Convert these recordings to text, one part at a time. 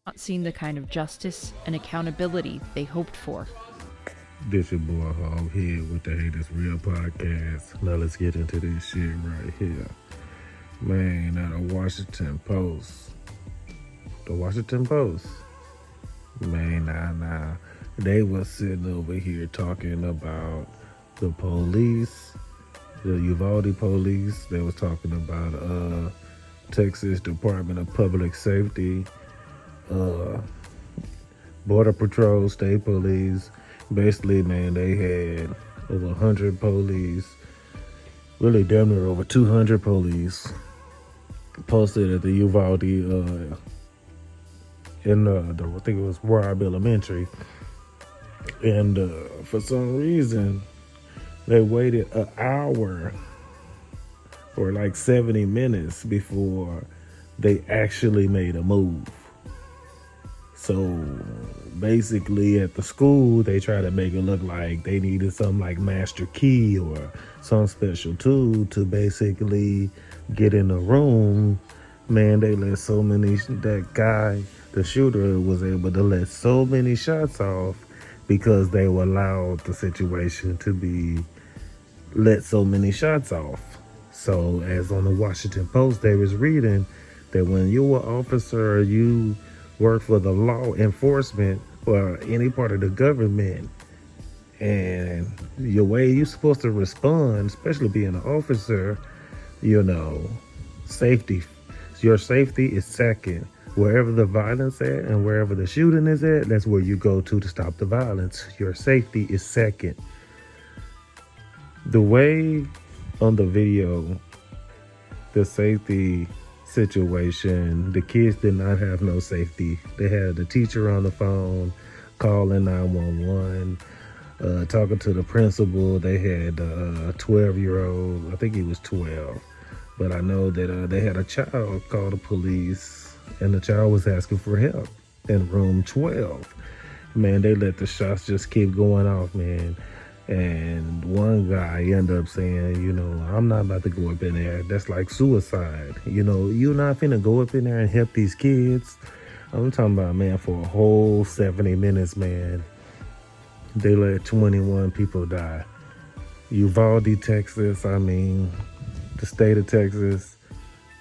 not seen the kind of justice and accountability they hoped for. This your boy Hog here with the Haters Real podcast. Now let's get into this shit right here. Man, now the Washington Post. The Washington Post. Man, nah. They was sitting over here talking about the police, the Uvalde police. They was talking about Texas Department of Public Safety, uh Border Patrol, State Police. Basically, man, they had over 100 police, really damn near over 200 police posted at the Uvalde I think it was Robb Elementary. And for some reason, they waited an hour or like 70 minutes before they actually made a move. So basically, at the school, they try to make it look like they needed some like master key or some special tool to basically get in the room. Man, they let so many, that guy, the shooter, was able to let so many shots off because they were allowed the situation to be let so many shots off. So, as on the Washington Post, they was reading that when you're an officer or you work for the law enforcement or any part of the government, and your way you're supposed to respond, especially being an officer, you know, safety, your safety is second. Wherever the violence at and wherever the shooting is at, that's where you go to stop the violence. Your safety is second. The way on the video, the safety situation, the kids did not have no safety. They had the teacher on the phone calling 911, talking to the principal. They had a 12-year-old, I think he was 12, but I know that they had a child call the police, and the child was asking for help in room 12. Man, they let the shots just keep going off, man. And one guy ended up saying, I'm not about to go up in there. That's like suicide. You're not finna go up in there and help these kids. I'm talking about, man, for a whole 70 minutes, man, they let 21 people die. Uvalde, Texas, the state of Texas,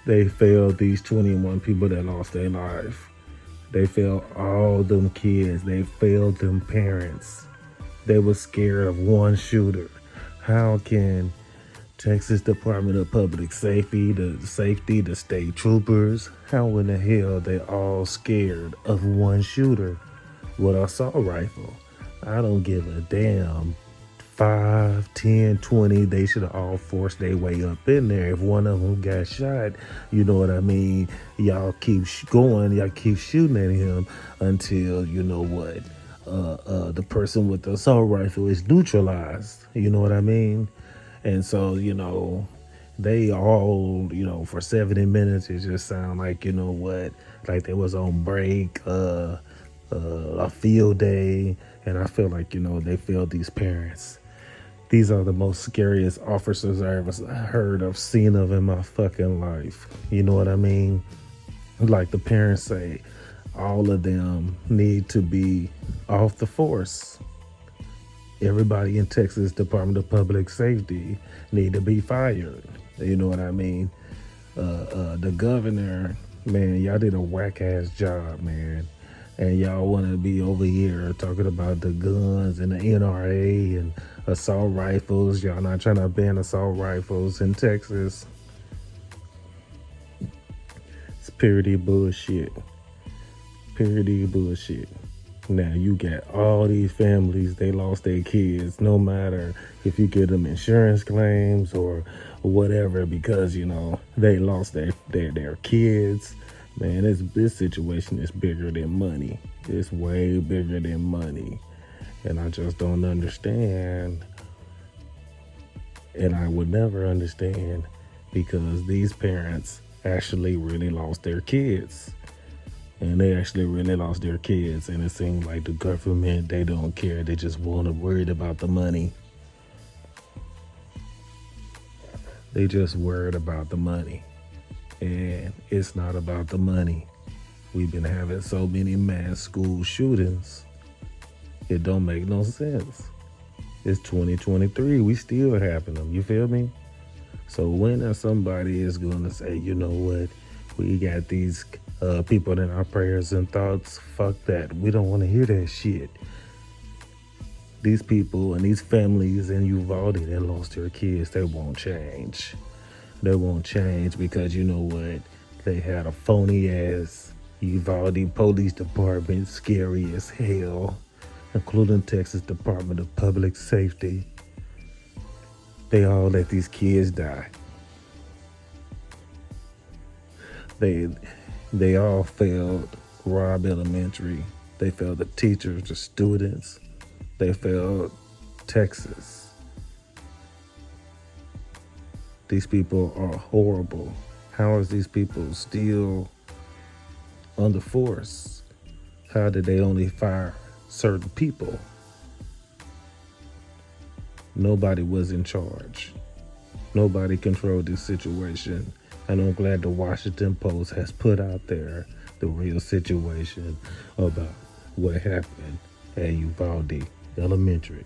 they failed these 21 people that lost their life. They failed all them kids. They failed them parents. They were scared of one shooter. How can Texas Department of Public Safety, the state troopers, how in the hell they all scared of one shooter with an assault rifle? I don't give a damn. 5, 10, 20, they should have all forced their way up in there. If one of them got shot, you know what I mean? Y'all keep going, y'all keep shooting at him until, the person with the assault rifle is neutralized. You know what I mean? And so, they all, for 70 minutes, it just sound like, like they was on break, a field day. And I feel like, they failed these parents. These are the most scariest officers I ever heard of, seen of in my fucking life. You know what I mean? Like the parents say, all of them need to be off the force. Everybody in Texas Department of Public Safety need to be fired. You know what I mean? The governor, man, y'all did a whack ass job, man. And y'all want to be over here talking about the guns and the NRA and assault rifles. Y'all not trying to ban assault rifles in Texas. It's purity bullshit. Purity bullshit. Now you got all these families, they lost their kids, no matter if you give them insurance claims or whatever, because they lost their kids. Man, this situation is bigger than money. It's way bigger than money. And I just don't understand. And I would never understand, because these parents actually really lost their kids. And they actually really lost their kids. And it seems like the government, they don't care. They just want to worried about the money. They just worried about the money. And it's not about the money. We've been having so many mass school shootings. It don't make no sense. It's 2023. We still having them. You feel me? So when somebody is going to say, you know what, we got these people in our prayers and thoughts, fuck that. We don't want to hear that shit. These people and these families in Uvalde that lost their kids, they won't change. They won't change because you know what? They had a phony ass Uvalde Police Department, scary as hell, including Texas Department of Public Safety. They all let these kids die. They all failed Robb Elementary. They failed the teachers, the students. They failed Texas. These people are horrible. How is these people still on the force? How did they only fire certain people? Nobody was in charge. Nobody controlled this situation. And I'm glad the Washington Post has put out there the real situation about what happened at Uvalde Elementary.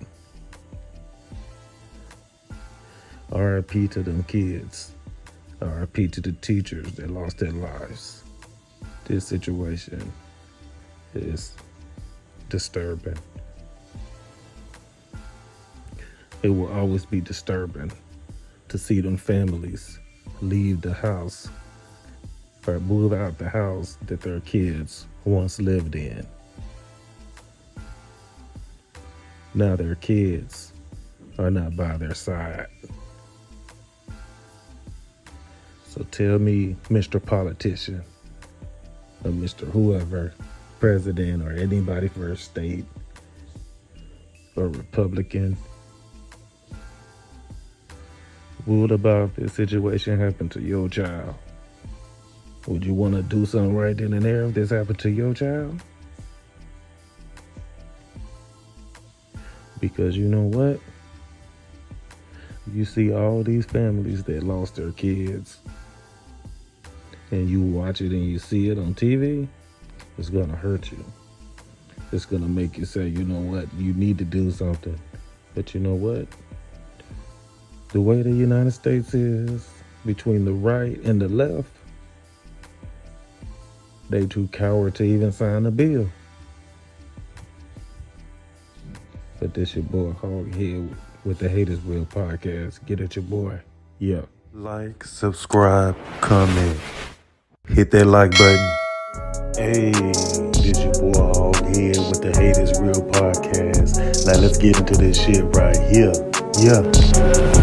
RIP to them kids. RIP to the teachers that lost their lives. This situation is disturbing. It will always be disturbing to see them families leave the house or move out the house that their kids once lived in. Now their kids are not by their side. So tell me, Mr. Politician, or Mr. Whoever, president, or anybody for a state, or Republican, what about if this situation happened to your child? Would you want to do something right then and there if this happened to your child? Because you know what? You see all these families that lost their kids, and you watch it and you see it on TV, it's gonna hurt you. It's gonna make you say, you know what, you need to do something. But you know what? The way the United States is, between the right and the left, they too coward to even sign a bill. But this your boy Hog here with the Hate Is Real podcast. Get at your boy. Yeah. Like, subscribe, comment. Hit that like button. Hey, this your boy Hog here with the Hate Is Real podcast. Now let's get into this shit right here. Yeah.